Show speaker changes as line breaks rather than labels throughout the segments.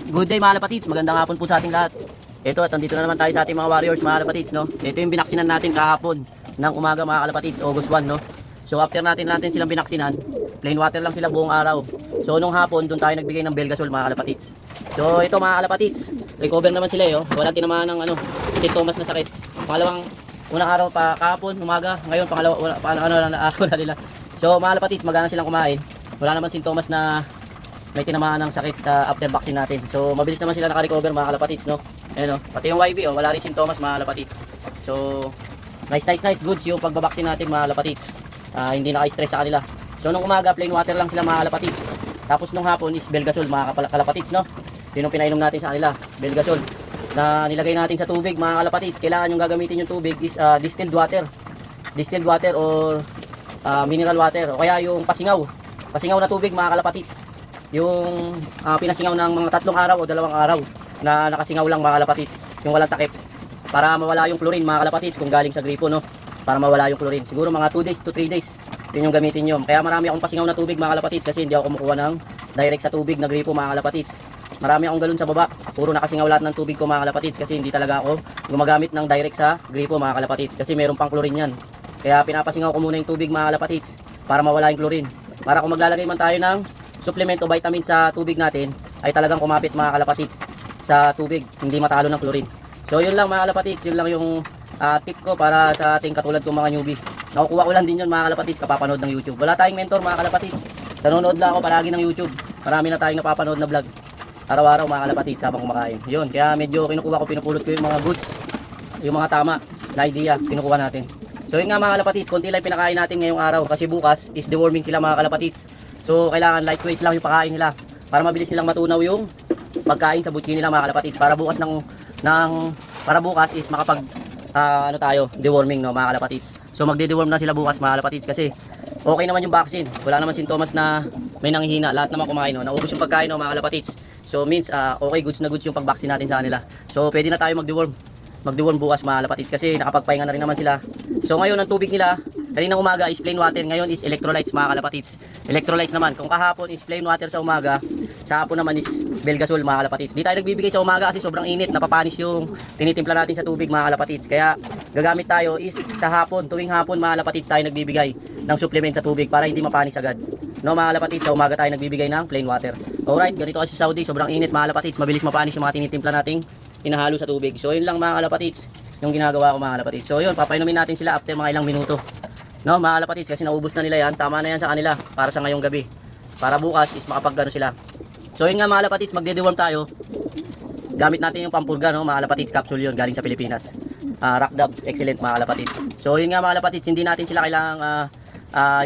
Good day mga kalapatids, magandang hapon po sa ating lahat. Ito at nandito na naman tayo sa ating mga warriors mga kalapatids, no. Ito yung binaksinan natin kahapon ng umaga mga kalapatids, August 1, no. So after natin silang binaksinan, plain water lang sila buong araw. So nung hapon doon tayo nagbigay ng Belgasol mga kalapatids. So ito mga kalapatids, recover naman sila eh, oh. Walang tinamaan ng sintomas na sakit. Unang araw pa kahapon, umaga, ngayon pangalawa wala nila. So mga kalapatids, magana silang kumain. Wala naman sintomas na may tinamaan ng sakit sa after vaccine natin. So mabilis naman sila naka-recover mga kalapatids, no. Ayun, oh. Pati yung YB, oh, wala rin sintomas mga kalapatids. So nice goods yung pagbabaksin natin mga kalapatids. Hindi naka-stress sa kanila. So nung umaga plain water lang sila mga kalapatids. Tapos nung hapon is Belgasol mga kalapatids, no. Yun yung pinainom natin sa kanila, Belgasol. Na nilagay natin sa tubig mga kalapatids. Kailangan yung gagamitin yung tubig is distilled water. Distilled water or mineral water, o kaya yung pasingaw na tubig mga kalapatids. Yung pinasingaw ng mga 3 araw o 2 araw na nakasingaw lang mga kalapatids, yung walang takip, para mawala yung chlorine mga kalapatids kung galing sa gripo, no. Para mawala yung chlorine, siguro mga 2 days to 3 days yun yung gamitin nyo. Kaya marami akong pasingaw na tubig mga kalapatids, kasi hindi ako kumukuha ng direct sa tubig na gripo mga kalapatids. Marami akong galon sa baba, puro nakasingaw lahat ng tubig ko mga kalapatids, kasi hindi talaga ako gumagamit ng direct sa gripo mga kalapatids, kasi meron pang chlorine yan. Kaya pinapasingaw ko muna yung tubig mga kalapatids para mawala yung chlorine, para kung maglalagay man tayo ng supplement o vitamin sa tubig natin ay talagang kumapit mga kalapatids sa tubig, hindi matalo ng chlorine. So yun lang mga kalapatids, yun lang yung tip ko para sa ating katulad kong mga newbie. Nakukuha ko lang din yun mga kalapatids kapapanood ng YouTube. Wala tayong mentor mga kalapatids, nanonood lang ako palagi ng YouTube. Marami na tayong napapanood na vlog araw-araw mga kalapatids habang kumakain. Yun, kaya medyo pinupulot ko yung mga goods, yung mga tama na idea kinukuha natin. So yun nga mga kalapatids, konti lang pinakain natin ngayong araw kasi bukas is deworming sila mga kalapatids. So kailangan lightweight lang yung pagkain nila para mabilis nilang matunaw yung pagkain sa butchi nila mga kalapatids, para bukas para bukas is makapag deworming, no mga kalapatids. So magde-deworm na sila bukas mga kalapatids, kasi okay naman yung vaccine, wala naman sintomas na may nanghihina, lahat naman kumain, no. Naubos yung pagkain, no mga kalapatids. So means okay, goods na goods yung pag-vaccine natin sa kanila. So pwede na tayo mag-deworm bukas mga kalapatids, kasi nakapagpahinga na rin naman sila. So ngayon ang tubig nila kaninang umaga is plain water, ngayon is electrolytes mga kalapatids. Electrolytes naman, kung kahapon is plain water sa umaga, sa hapon naman is Belgasol mga kalapatids. Di tayo nagbibigay sa umaga kasi sobrang init, napapanis yung tinitimpla natin sa tubig mga kalapatids. Kaya gagamit tayo is sa hapon, tuwing hapon mga kalapatids tayo nagbibigay ng supplement sa tubig para hindi mapanis agad. No mga kalapatids, sa umaga tayo nagbibigay ng plain water. Alright, ganito kasi sa Saudi, sobrang init mga kalapatids, mabilis mapanis yung mga tinitimpla nating inahalo sa tubig. So yun lang mga kalapatids yung ginagawa ko mga kalapatids. So yun, papainumin natin sila after mga ilang minuto, no mga kalapatids, kasi naubos na nila yan. Tama na yan sa kanila para sa ngayong gabi, para bukas is makapagano sila. So yun nga mga kalapatids, magde-deworm tayo. Gamit natin yung pampurga, no mga kalapatids, capsule yun galing sa Pilipinas. Rockdub, excellent mga kalapatids. So yun nga mga kalapatids, hindi natin sila kailangang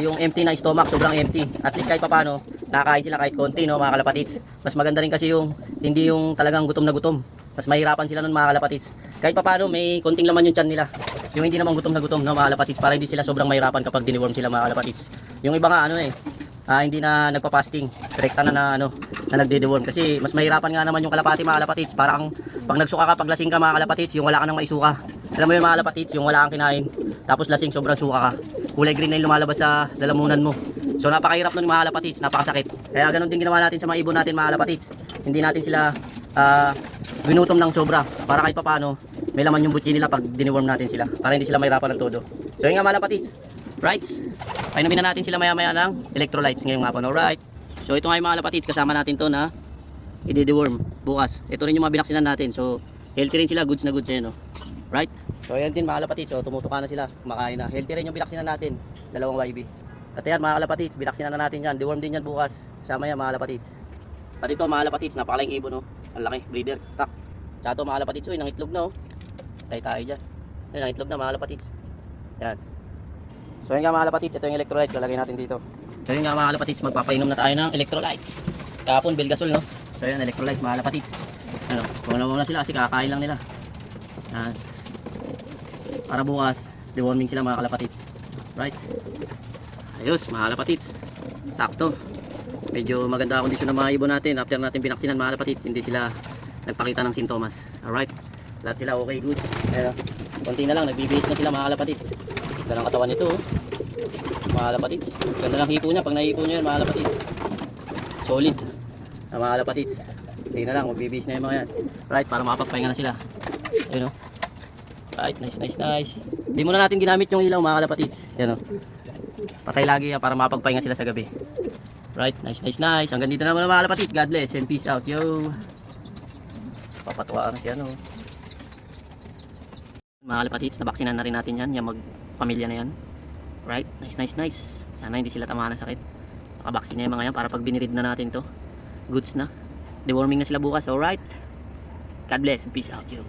yung empty na stomach, sobrang empty. At least kahit papano nakakain sila kahit konti, no mga kalapatids. Mas maganda rin kasi yung hindi yung talagang gutom na gutom. Mas mahirapan sila nun mga kalapatids. Kahit papano may konting laman yung tiyan nila, yung hindi naman gutom na gutom, no mga kalapatids, para hindi sila sobrang mahirapan kapag diniworm sila mga kalapatids. Yung iba nga hindi na nagpa-fasting, direkta na nagde-deworm, kasi mas mahirapan nga naman yung kalapati mga kalapatids. Parang pag nagsuka ka, pag lasing ka mga kalapatids, yung wala ka nang maisuka. Alam mo yun mga kalapatids, yung wala kang kinain tapos lasing, sobrang suka ka, kulay green na yung lumalabas sa lalamunan mo. So napakahirap nun mga kalapatids, napakasakit. Kaya ganun din ginawa natin sa mga ibon natin mga kalapatids. Hindi natin sila binutom ng sobra, para kahit papano may laman yung butchi nila pag diniworm natin sila, para hindi sila mahirapan ng todo. So yun nga mga kalapatids, right, painumin na natin sila maya maya ng electrolytes ngayong hapon. Alright, so ito nga yung mga kalapatids, kasama natin to na i-deworm bukas. Ito rin yung mga binaksinan natin, so healthy rin sila, goods na goods yan, no? Right, so yan din mga kalapatids, so tumutuka na sila, kumakain na. Healthy rin yung binaksinan natin, dalawang YB. At yan mga kalapatids, binaksinan na natin yan, deworm din yan bukas, kasama yan mga kalapatids. Pati ito mga kalapatids, napakalaking ibon, no? Ang laki, breeder, tak. Tsaka ito mga kalapatids, uy, nangitlog na, oh. Tayo dyan. Ayun, nangitlog na mga kalapatids. Yan. So yun nga mga kalapatids, ito yung electrolytes, lalagay natin dito. So yun nga mga kalapatids, magpapainom na tayo ng electrolytes. Kahapon, Belgasol, no? So yun, electrolytes mga kalapatids. Ano, muna sila kasi kakain lang nila. Yan. Para bukas, deworming sila mga kalapatids. Right? Ayos, mga kalapatids. Sakto. Medyo maganda ang kondisyon ng mga ibon natin after natin binaksinan mga kalapatids. Hindi sila nagpakita ng sintomas. Alright, lahat sila okay, goods. Ayan, konti na lang, nagbibihis na sila mga kalapatids. Ganda ng katawan nito, mga kalapatids. Ganda ng hipo niya, pag nahipo niya yan mga kalapatids. Solid, mga kalapatids. Tingnan na lang, magbibis na yung mga yan. Right, para makapagpahinga na sila. Ayun o. Right, nice. Hindi muna natin ginamit yung ilaw mga kalapatids. Yan o. Patay lagi yan para makapagpahinga sila sa gabi. Right, nice. Hanggang dito na muna mga kalapatids. God bless and peace out, yo. Papatuwaan siya, no. Mga kalapatids, nabaksinan na rin natin yan. Yung magpamilya na yan. Right, nice. Sana hindi sila tamaan ng sakit. Nakabaksin na yung mga yan para pag binirid na natin to, goods na. Deworming na sila bukas, alright. God bless and peace out, yo.